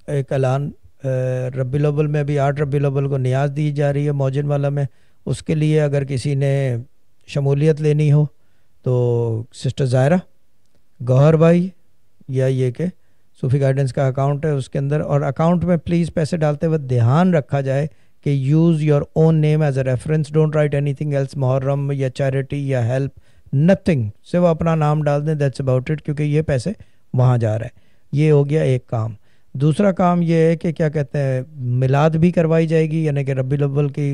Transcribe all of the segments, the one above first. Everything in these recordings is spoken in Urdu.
ایک اعلان ربی الاول میں ابھی 8 ربی الاول کو نیاز دی جا رہی ہے موجن والا میں. اس کے لیے اگر کسی نے شمولیت لینی ہو تو سسٹر زائرہ، گوہر بھائی، یا یہ کہ صوفی گائیڈنس کا اکاؤنٹ ہے اس کے اندر. اور اکاؤنٹ میں پلیز پیسے ڈالتے وقت دھیان رکھا جائے کہ use your own name as a reference, don't write anything else, محرم یا چیریٹی یا ہیلپ، نتھنگ، صرف اپنا نام ڈال دیں، دیٹس اباؤٹ اٹ، کیونکہ یہ پیسے وہاں جا رہے ہیں. یہ ہو گیا ایک کام. دوسرا کام یہ ہے کہ کیا کہتے ہیں میلاد بھی کروائی جائے گی، یعنی کہ ربی الاول کی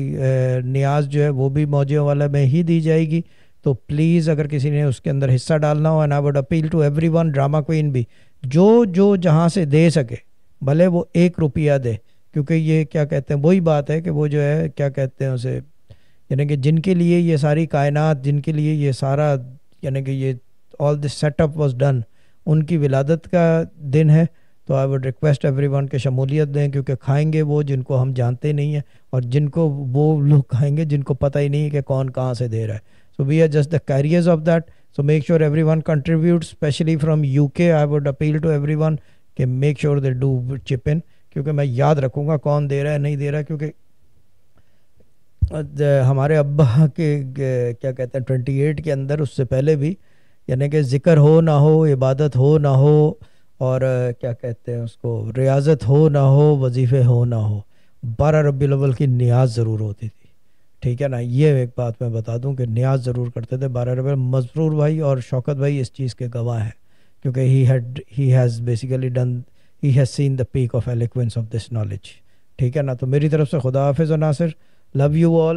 نیاز جو ہے وہ بھی موجیوں والا میں ہی دی جائے گی. تو پلیز اگر کسی نے اس کے اندر حصہ ڈالنا ہو، and I would appeal to everyone, drama queen بھی، جو جہاں سے دے سکے بھلے وہ 1 روپیہ دے، کیونکہ یہ کیا کہتے ہیں وہی بات ہے کہ وہ جو ہے کیا کہتے ہیں اسے، یعنی کہ جن کے لیے یہ ساری کائنات، جن کے لیے یہ سارا، یعنی کہ یہ all this set up was done, ان کی ولادت کا دن ہے. تو I would request everyone کہ شمولیت دیں، کیونکہ کھائیں گے وہ جن کو ہم جانتے نہیں ہیں، اور جن کو وہ لوگ کھائیں گے جن کو پتہ ہی نہیں ہے کہ کون کہاں سے دے رہا ہے. So we are just the carriers of that. So make sure everyone contributes, especially from UK. I would appeal to everyone کہ make sure they do chip in، کیونکہ میں یاد رکھوں گا کون دے رہا ہے نہیں دے رہا. کیونکہ ہمارے ابا کے کیا کہتے ہیں 28 کے اندر، اس سے پہلے بھی، یعنی کہ ذکر ہو نہ ہو، عبادت ہو نہ ہو، اور کیا کہتے ہیں اس کو، ریاضت ہو نہ ہو، وظیفے ہو نہ ہو، 12 ربی الاول کی نیاز ضرور ہوتی تھی. ٹھیک ہے نا، یہ ایک بات میں بتا دوں کہ نیاز ضرور کرتے تھے 12 ربی. مظفور بھائی اور شوکت بھائی اس چیز کے گواہ ہیں، کیونکہ he has basically done، he has seen the peak of eloquence of this knowledge. ٹھیک ہے نا. تو میری طرف سے خدا حافظ. و ناصر، لو یو آل.